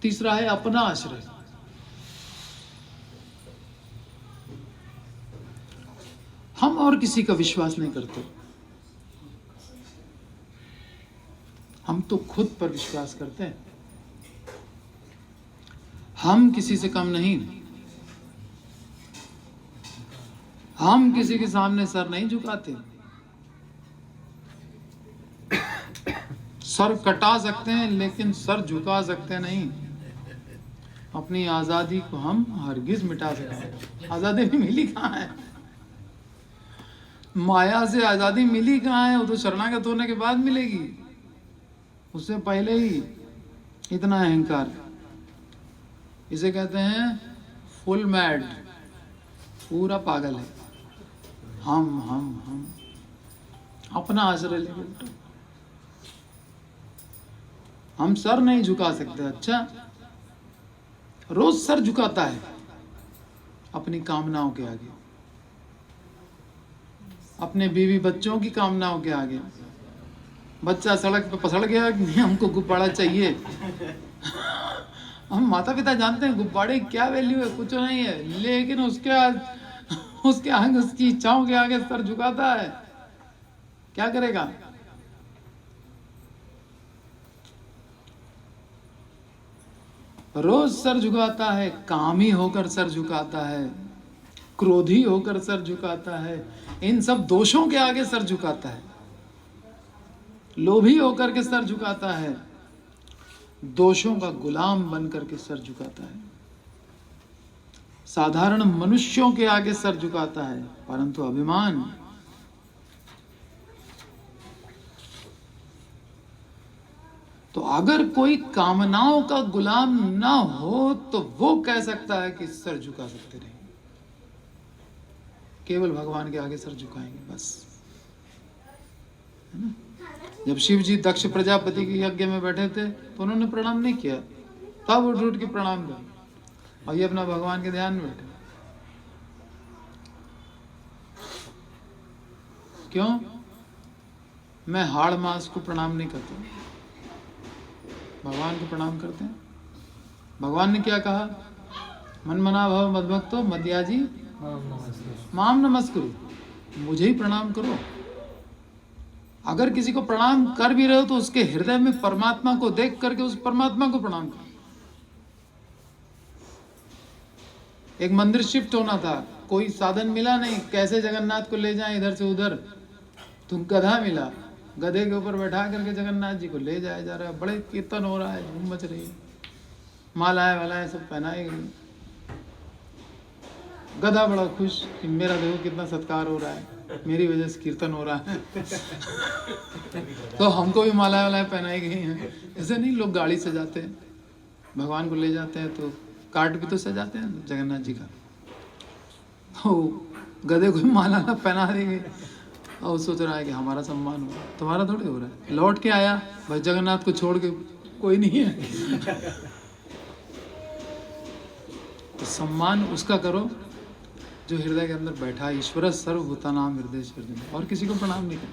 तीसरा है अपना आश्रय। हम और किसी का विश्वास नहीं करते, हम तो खुद पर विश्वास करते हैं। हम किसी से कम नहीं, हम किसी के सामने सर नहीं झुकाते। सर कटा सकते हैं लेकिन सर झुका सकते नहीं। अपनी आजादी को हम हरगिज मिटा सकते। आजादी भी मिली कहाँ है? माया से आजादी मिली कहाँ है? वो तो शरणागत होने के बाद मिलेगी, उससे पहले ही इतना अहंकार। इसे कहते हैं फुल मैड, पूरा पागल है। हम अपना आश्रय ले बैठो। हम सर नहीं झुका सकते। अच्छा, रोज सर झुकाता है अपनी कामनाओं के आगे, अपने बीवी बच्चों की कामनाओं के आगे। बच्चा सड़क पे पसड़ गया, हमको गुब्बारा चाहिए। हम माता पिता जानते हैं गुब्बारे की क्या वैल्यू है, कुछ नहीं है, लेकिन उसके आगे, उसकी इच्छाओं के आगे सर झुकाता है। क्या करेगा? रोज सर झुकाता है, कामी होकर सर झुकाता है, क्रोधी होकर सर झुकाता है, इन सब दोषों के आगे सर झुकाता है, लोभी होकर के सर झुकाता है, दोषों का गुलाम बन करके सर झुकाता है, साधारण मनुष्यों के आगे सर झुकाता है, परंतु अभिमान। तो अगर कोई कामनाओं का गुलाम ना हो तो वो कह सकता है कि सर झुका सकते रहेंगे, केवल भगवान के आगे सर झुकाएंगे बस, है ना? जब शिव जी दक्ष प्रजापति के यज्ञ में बैठे थे तो उन्होंने प्रणाम नहीं किया, तब उठ के प्रणाम किया, और ये अपना भगवान के ध्यान में बैठे। क्यों? मैं हाड़ मास को प्रणाम नहीं करता, भगवान को प्रणाम करते हैं। भगवान ने क्या कहा? मन मना भव मद्भक्तो मद्याजी माम नमस्कुरु, मुझे ही प्रणाम करो। अगर किसी को प्रणाम कर भी रहे हो तो उसके हृदय में परमात्मा को देख करके उस परमात्मा को प्रणाम करो। एक मंदिर शिफ्ट होना था, कोई साधन मिला नहीं, कैसे जगन्नाथ को ले जाएं इधर से उधर, तो गधा मिला, गधे के ऊपर बैठा करके जगन्नाथ जी को ले जाया जा रहा है। बड़े कीर्तन हो रहा है, धूम मच रही है, मालाएं वालाएं सब पहनाई गई। गधा बड़ा खुश कि मेरा देखो कितना सत्कार हो रहा है, मेरी वजह से कीर्तन हो रहा है। तो हमको भी मालाएं वालाएं पहनाई गई हैं। ऐसे नहीं लोग गाड़ी सजाते हैं, भगवान को ले जाते हैं तो कार्ड भी तो सजाते हैं जगन्नाथ जी का। तो गधे को भी माला पहना देंगे और सोच रहा है कि हमारा सम्मान हो, तुम्हारा थोड़ी हो रहा है। लौट के आया भाई, जगन्नाथ को छोड़ के कोई नहीं है। तो सम्मान उसका करो जो हृदय के अंदर बैठा है। ईश्वर सर्वभूतानां हृदयेश्वर, और किसी को प्रणाम नहीं करना।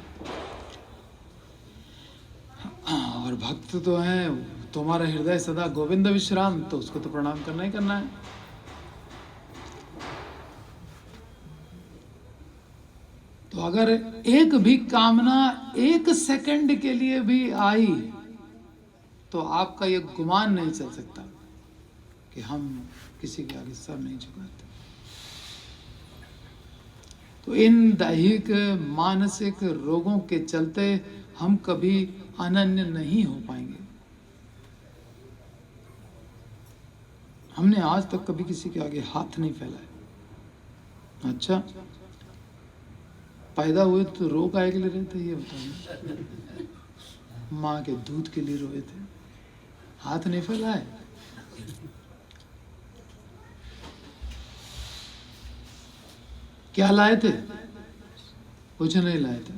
और भक्त तो है, तुम्हारा हृदय सदा गोविंद विश्राम, तो उसको तो प्रणाम करना ही करना है। तो अगर एक भी कामना एक सेकंड के लिए भी आई तो आपका ये गुमान नहीं चल सकता कि हम किसी के आगे सर नहीं झुकाते। तो इन दैहिक मानसिक रोगों के चलते हम कभी अनन्य नहीं हो पाएंगे। हमने आज तक कभी किसी के आगे हाथ नहीं फैलाया। अच्छा, पैदा हुए तो रो काहे के लिए रहे थे ये बताइए? माँ के दूध के लिए रोए थे, हाथ नहीं फैलाए। क्या लाए थे? कुछ नहीं लाए थे,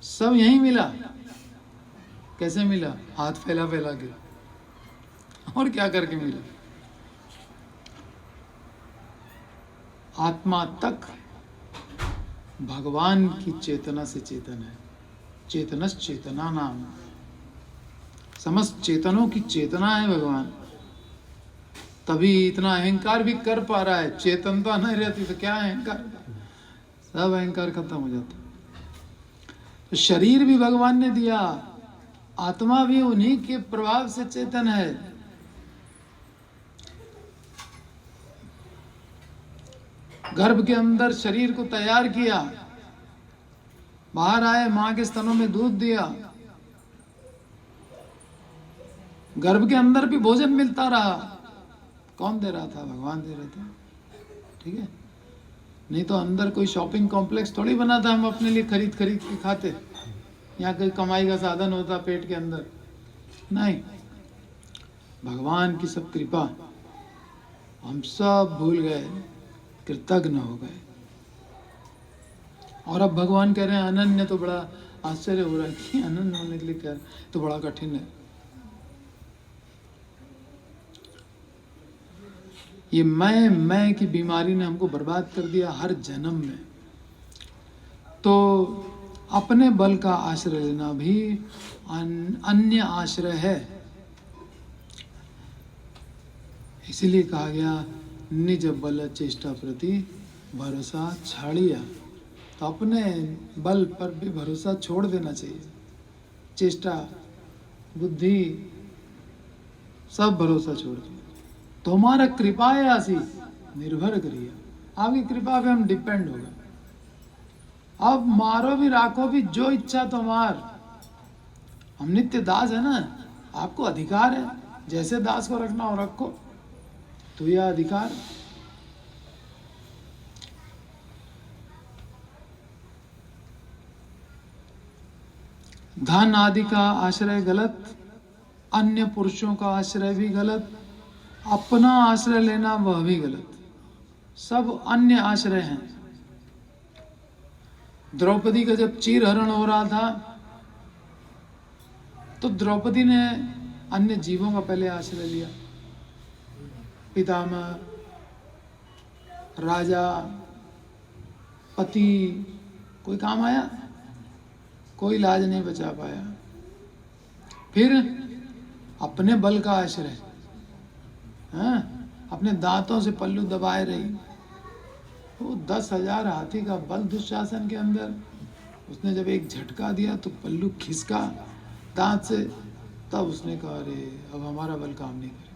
सब यहीं मिला। कैसे मिला? हाथ फैला फैला के। और क्या करके मिला? आत्मा तक भगवान की चेतना से चेतन है। चेतनस चेतना नाम, समस्त चेतनों की चेतना है भगवान। तभी इतना अहंकार भी कर पा रहा है। चेतनता नहीं रहती तो क्या अहंकार, सब अहंकार खत्म हो जाता। तो शरीर भी भगवान ने दिया, आत्मा भी उन्हीं के प्रभाव से चेतन है। गर्भ के अंदर शरीर को तैयार किया, बाहर आए, मां के स्तनों में दूध दिया, गर्भ के अंदर भी भोजन मिलता रहा। कौन दे रहा था? भगवान दे रहे थे। ठीक है, नहीं तो अंदर कोई शॉपिंग कॉम्प्लेक्स थोड़ी बना था हम अपने लिए खरीद खरीद के खाते। यहाँ कोई कमाई का साधन होता पेट के अंदर? नहीं, भगवान की सब कृपा, हम सब भूल गए, कृतज्ञ हो गए। और अब भगवान कह रहे हैं अनन्य। तो बड़ा आश्चर्य हो रहा है कि अनन्य होने के लिए कह रहे, तो बड़ा कठिन है। ये मैं की बीमारी ने हमको बर्बाद कर दिया हर जन्म में। तो अपने बल का आश्रय लेना भी अन्य आश्रय है। इसीलिए कहा गया निज बल चेष्टा प्रति भरोसा छाड़िया। तो अपने बल पर भी भरोसा छोड़ देना चाहिए। चेष्टा, बुद्धि, सब भरोसा छोड़ दिया। तुम्हारा कृपा है आसी निर्भर करिए। आपकी कृपा पे हम डिपेंड हो गए। अब मारो भी राखो भी, जो इच्छा तुम्हार। हम नित्य दास है ना, आपको अधिकार है, जैसे दास को रखना हो रखो। तो यह अधिकार। धन आदि का आश्रय गलत, अन्य पुरुषों का आश्रय भी गलत, अपना आश्रय लेना वह भी गलत। सब अन्य आश्रय हैं। द्रौपदी का जब चीरहरण हो रहा था तो द्रौपदी ने अन्य जीवों का पहले आश्रय लिया। पितामह, राजा, पति, कोई काम आया? कोई लाज नहीं बचा पाया। फिर अपने बल का आश्रय, अपने दांतों से पल्लू दबाए रही। वो 10,000 हाथी का बल दुशासन के अंदर, उसने जब एक झटका दिया तो पल्लू खिसका दांत से, तब उसने कहा अरे अब हमारा बल काम नहीं करे।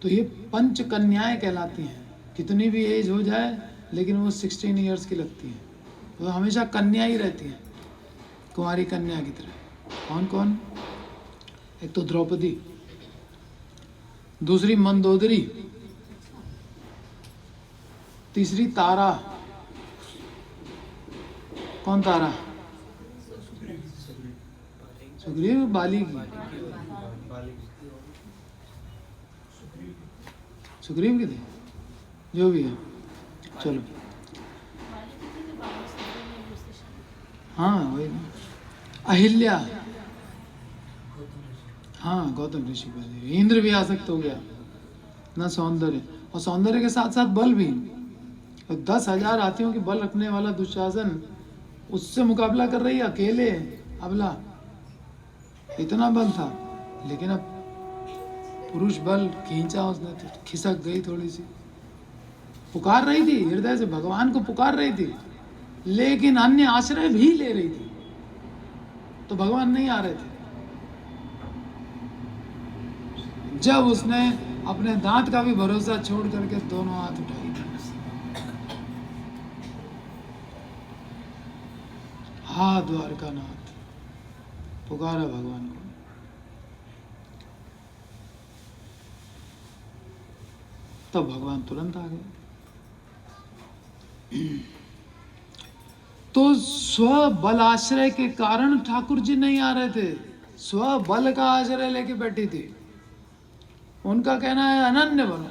तो ये पंच कन्याएं कहलाती हैं। कितनी भी एज हो जाए लेकिन वो 16 इयर्स की लगती हैं। तो हमेशा कन्या ही रहती हैं, कुंवारी कन्या की तरह। कौन कौन? एक तो द्रौपदी, दूसरी मंदोदरी, तीसरी तारा। कौन तारा? सुग्रीव, बाली की, सुग्रीव की थी, जो भी है। चलो, हाँ वही ना। अहिल्या, हाँ गौतम ऋषि पहले। इंद्र भी आसक्त हो गया ना, सौंदर्य, और सौंदर्य के साथ साथ बल भी। और 10,000 हाथियों की बल रखने वाला दुशासन उससे मुकाबला कर रही है अकेले, अबला। इतना बल था, लेकिन अब पुरुष बल खींचा उसने तो खिसक गई थोड़ी सी। पुकार रही थी हृदय से, भगवान को पुकार रही थी, लेकिन अन्य आश्रय भी ले रही थी, तो भगवान नहीं आ रहे थे। जब उसने अपने दांत का भी भरोसा छोड़ करके दोनों हाथ उठाई, हा द्वारकानाथ, पुकारा भगवान को, तब भगवान तुरंत आ गए। तो स्व बल आश्रय के कारण ठाकुर जी नहीं आ रहे थे, स्व बल का आश्रय लेके बैठी थी। उनका कहना है अनन्य बनो,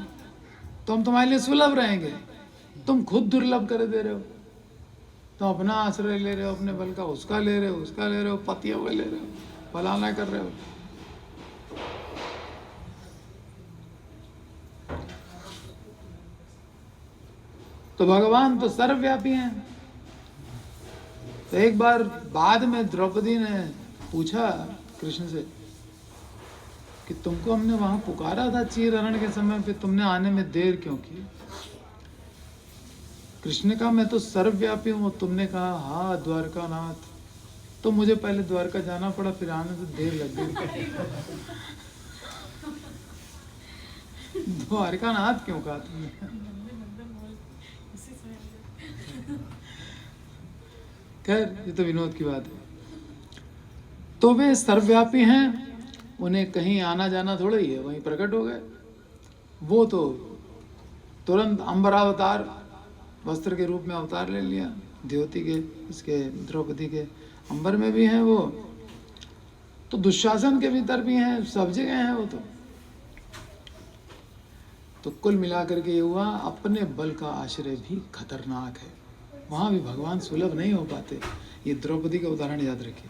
तो हम तुम्हारे लिए सुलभ रहेंगे। तुम खुद दुर्लभ कर दे रहे हो, तो अपना आश्रय ले रहे हो, अपने बल का, उसका ले रहे हो, उसका ले रहे हो, पतियों का ले रहे हो, फलाना कर रहे हो। तो भगवान तो सर्वव्यापी हैं। तो एक बार बाद में द्रौपदी ने पूछा कृष्ण से कि तुमको हमने वहां पुकारा था चीर हरण के समय पे, तुमने आने में देर क्यों की? कृष्ण ने कहा मैं तो सर्वव्यापी हूँ। तुमने कहा हाँ द्वारकानाथ, तो मुझे पहले द्वारका जाना पड़ा, फिर आने में देर लग गई। द्वारकानाथ क्यों कहा तुमने? खैर ये तो विनोद की बात है। तो वे सर्वव्यापी हैं, उन्हें कहीं आना जाना थोड़ा ही है, वहीं प्रकट हो गए। वो तो तुरंत अंबरावतार वस्त्र के रूप में अवतार ले लिया, द्योति के, इसके द्रौपदी के अंबर में भी हैं वो, तो दुशासन के भीतर भी हैं, सब जगह हैं वो। तो कुल मिलाकर के ये हुआ, अपने बल का आश्रय भी खतरनाक है, वहां भी भगवान सुलभ नहीं हो पाते। ये द्रौपदी का उदाहरण याद रखिए।